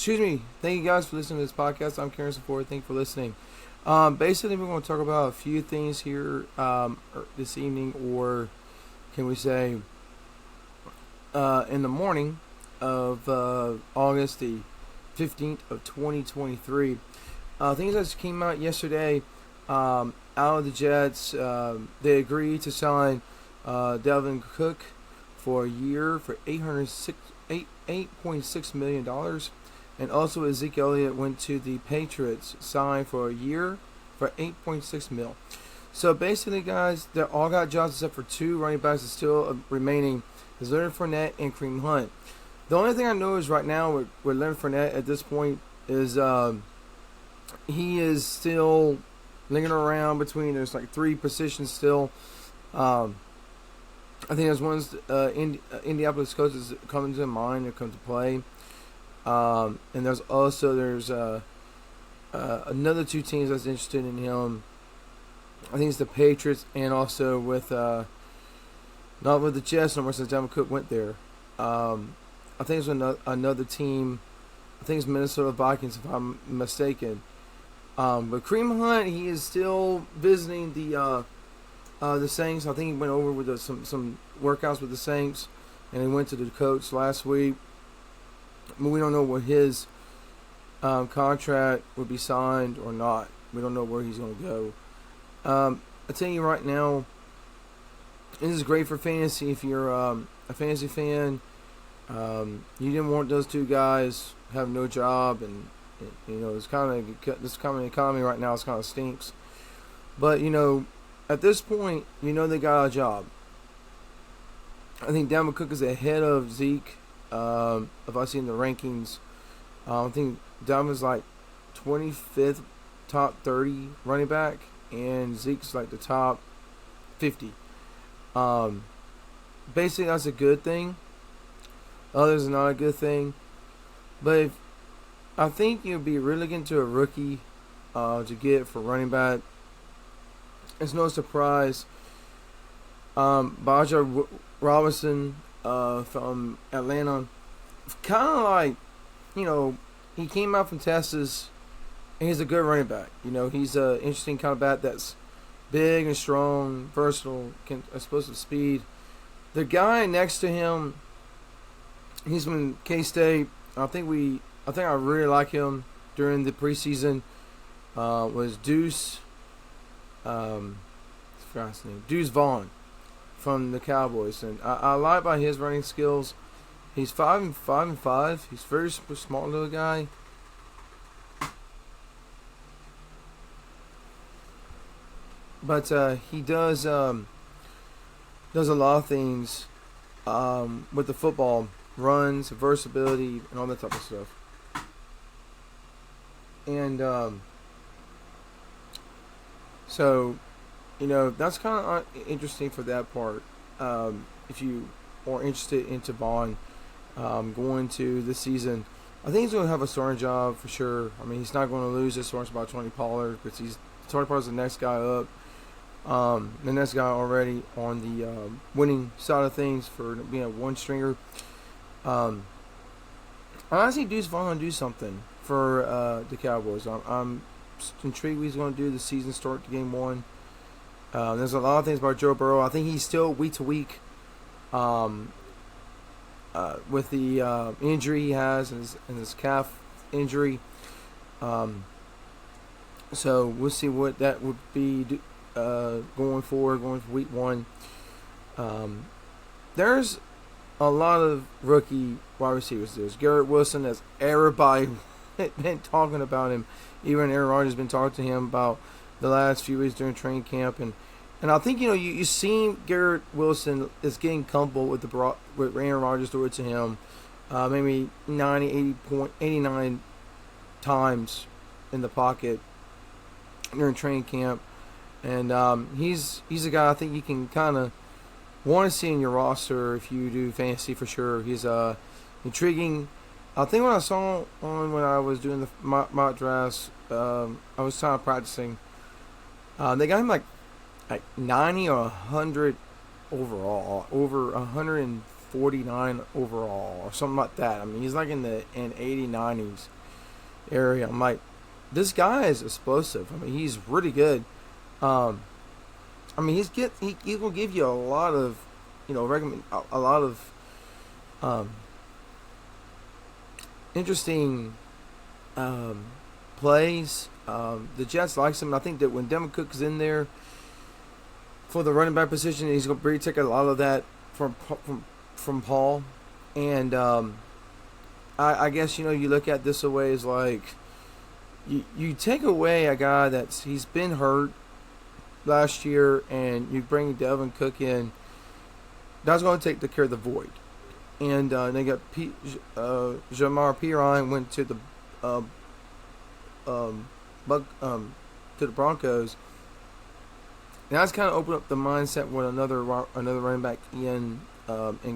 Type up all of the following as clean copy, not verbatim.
Excuse me. Thank you guys for listening to this podcast. I'm Karen Support. Thank you for listening. Basically, we're going to talk about a few things here this evening, or can we say in the morning of August the 15th of 2023. Things that just came out yesterday out of the Jets. They agreed to sign Delvin Cook for a year for $8.6 million. And also Zeke Elliott went to the Patriots, signed for a year for $8.6 million. So basically, guys, they all got jobs except for two running backs that still remaining. Is Leonard Fournette and Kareem Hunt. The only thing I know is right now with Leonard Fournette at this point is he is still lingering around between. There's like three positions still. I think there's ones Indianapolis coaches coming to mind that come to play. And there's another two teams that's interested in him. I think it's the Patriots and also with not with the Jets no more since Dalvin Cook went there. I think it's another team. I think it's Minnesota Vikings if I'm mistaken. But Kareem Hunt, he is still visiting the Saints. I think he went over with some workouts with the Saints, and he went to the coach last week. I mean, we don't know what his contract would be signed or not. We don't know where he's going to go. I tell you right now, this is great for fantasy. If you're a fantasy fan, you didn't want those two guys have no job, and it's kind of this kind of economy right now. It's kind of stinks. But at this point, they got a job. I think Dalvin Cook is ahead of Zeke. If I see in the rankings, I think Dalvin's like 25th, top 30 running back, and Zeke's like the top 50. Basically, that's a good thing. Others are not a good thing. But I think you'd be really getting to a rookie to get for running back. It's no surprise. Baja Robinson from Atlanta, kind of like, he came out from Texas, and he's a good running back. He's an interesting kind of bat that's big and strong, versatile, explosive speed. The guy next to him, he's from K-State. I think I really like him during the preseason. Was Deuce, I forgot his name, Deuce Vaughn from the Cowboys, and I like about his running skills. He's 5'5". He's a very small little guy. But he does a lot of things with the football, runs, versatility, and all that type of stuff. And so, that's kind of interesting for that part. If you are interested into Vaughn going to this season, I think he's going to have a starting job for sure. I mean, he's not going to lose his starting spot to Tony Pollard, because Tony Pollard's the next guy up. The next guy already on the winning side of things for being a one-stringer. I honestly Deuce Vaughn do something for the Cowboys. I'm intrigued what he's going to do the season start to game one. There's a lot of things about Joe Burrow. I think he's still week to week with the injury he has and his calf injury. So we'll see what that would be going forward, going for week one. There's a lot of rookie wide receivers. There's Garrett Wilson, as everybody been talking about him. Even Aaron Rodgers has been talking to him about the last few weeks during training camp, and I think you seen Garrett Wilson is getting comfortable with Aaron Rodgers threw it to him, maybe 89 times in the pocket during training camp, and he's a guy I think you can kind of want to see in your roster if you do fantasy for sure. He's intriguing. I think when I saw when I was doing the mock drafts, I was kind of practicing. They got him like 90 or 100 overall, over 130 49 overall or something like that. I mean, he's like in the 80, 90s area. I'm like, this guy is explosive. I mean, he's really good. I mean, he will give you a lot of, recommend a lot of interesting plays. The Jets likes him. And I think that when Devin Cook is in there for the running back position, he's going to take a lot of that from Paul. And I guess you look at this away as like you take away a guy he's been hurt last year, and you bring Devin Cook in. That's going to take the care of the void. And they got Jamar Pirine went to the to the Broncos. And that's kind of opened up the mindset with another running back in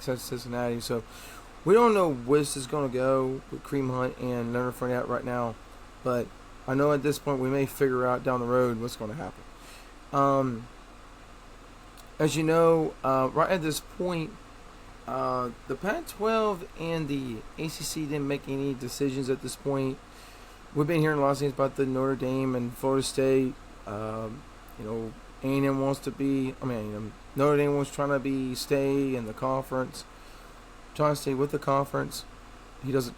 Cincinnati. So we don't know where this is going to go with Kareem Hunt and Leonard Fournette right now, but I know at this point we may figure out down the road what's going to happen. As you know, right at this point, the Pac-12 and the ACC didn't make any decisions at this point. We've been hearing a lot of things about the Notre Dame and Florida State. A&M wants to be. Notre Dame was trying to stay in the conference, trying to stay with the conference.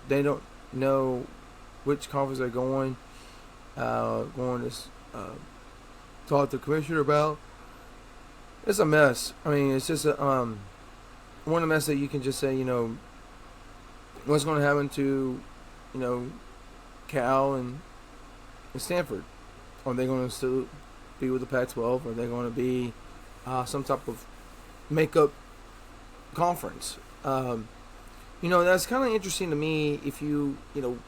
They don't know which conference they're going. Going to talk to the commissioner about. It's a mess. I mean, it's just one mess that you can just say, what's going to happen to, Cal and Stanford? Are they going to still be with the Pac-12? Are they going to be some type of makeup conference? That's kind of interesting to me. If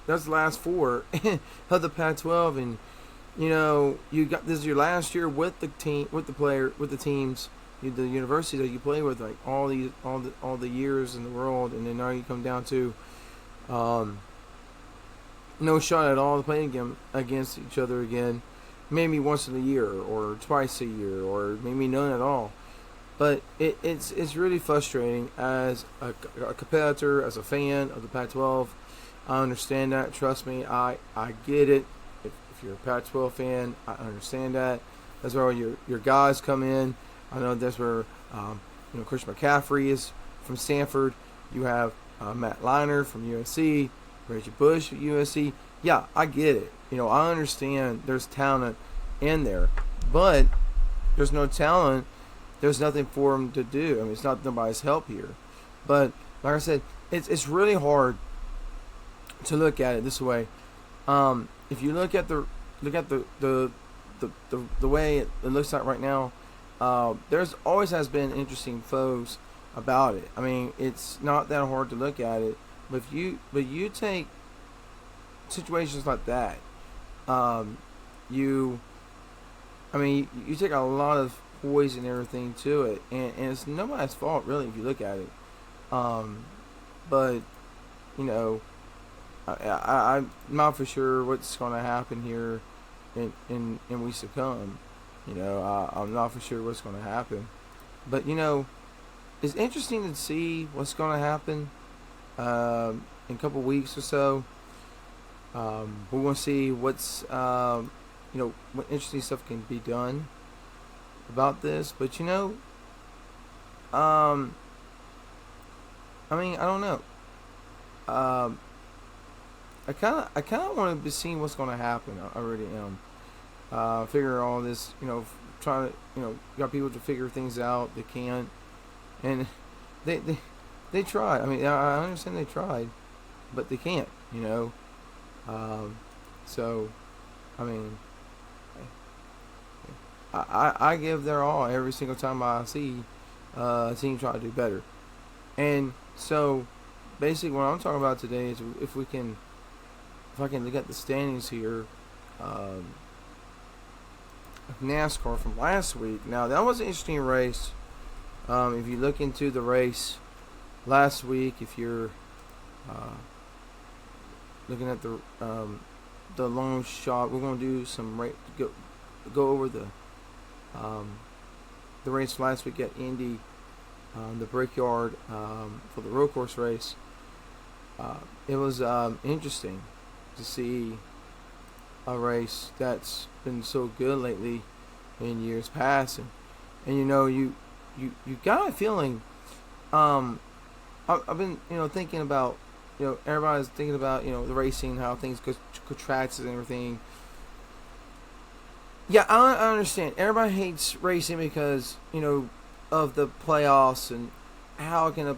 that's the last four of the Pac-12, and you got this is your last year with the team, with the teams, the university that you play with, like all the years in the world, and then now you come down to no shot at all to play against each other again. Maybe once in a year, or twice a year, or maybe none at all. But it's really frustrating as a competitor, as a fan of the Pac-12. I understand that. Trust me, I get it. If you're a Pac-12 fan, I understand that. That's where all your guys come in. I know that's where Chris McCaffrey is from Stanford. You have Matt Leinart from USC, Reggie Bush at USC. Yeah, I get it. I understand there's talent in there, but there's no talent. There's nothing for him to do. I mean, it's not nobody's help here. But like I said, it's really hard to look at it this way. If you look at the way it looks like right now, there's always has been interesting foes about it. I mean, it's not that hard to look at it. But you take situations like that, you take a lot of poison and everything to it, and it's nobody's fault really if you look at it. But I'm not for sure what's going to happen here in weeks to come. I'm not for sure what's going to happen, but it's interesting to see what's going to happen in a couple weeks or so. We're going to see what's what interesting stuff can be done about this, but I don't know. I kind of want to be seeing what's going to happen. I really am. Figure all this, trying to, got people to figure things out. They can't, and they try. I mean, I understand they tried, but they can't. So, I mean, I give their all every single time I see a team try to do better. And so, basically, what I'm talking about today is if I can look at the standings here, of NASCAR from last week. Now, that was an interesting race. If you look into the race last week, if you're looking at the long shot, we're going to do some go over the race last week at Indy. the Brickyard for the road course race. It was interesting to see a race that's been so good lately in years past, and you got a feeling. I've been thinking about everybody's thinking about the racing, how things go tracks and everything. Yeah, I understand. Everybody hates racing because of the playoffs and how can a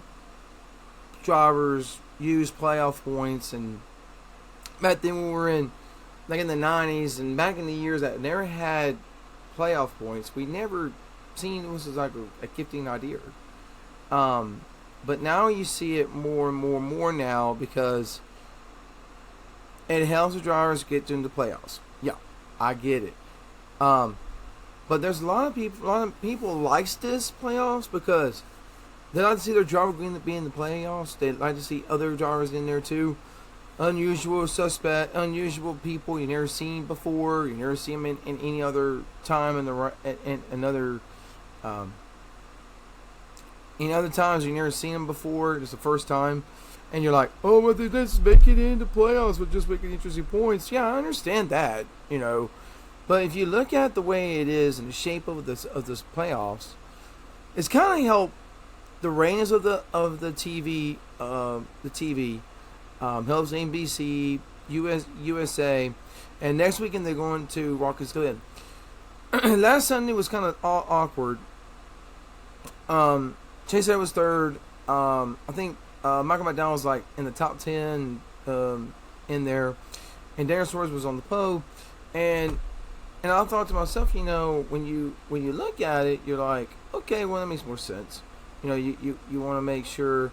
drivers use playoff points. And back then when we were in like in the '90s and back in the years that never had playoff points, we never seen it was like a gifting idea. But now you see it more and more and more now because it helps the drivers get into the playoffs. Yeah, I get it. But there's a lot of people likes this playoffs because they like to see their driver be in the playoffs. They like to see other drivers in there too. Unusual suspect, unusual people you never seen before. You never see them in any other time in another. In other times you never seen them before. It's the first time, and you're like, oh, but they just make it into playoffs with just making interesting points. Yeah, I understand that, but if you look at the way it is and the shape of this playoffs, it's kind of helped the ratings of the TV. Helps NBC, USA, and next weekend they're going to Rockets Glen. Last Sunday was kind of awkward. Chase Elliott was third. I think Micheal McDowell was like in the top 10 in there, and Darren Swords was on the pole. And I thought to myself, when you look at it, you're like, okay, well that makes more sense. You want to make sure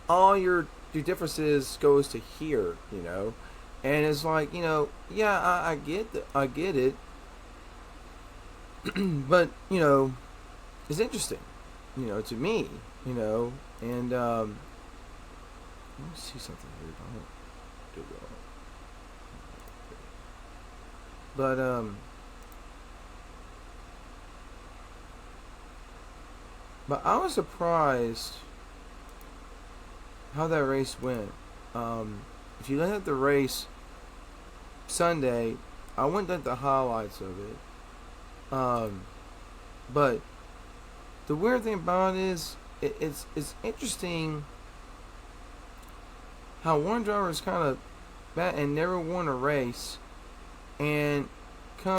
all your differences goes to here, and it's like yeah, I get it, but it's interesting, to me, and let me see something here. Don't do well. But I was surprised how that race went. If you look at the race Sunday, I went at the highlights of it. But the weird thing about it is, it's interesting how one driver is kind of bad and never won a race, and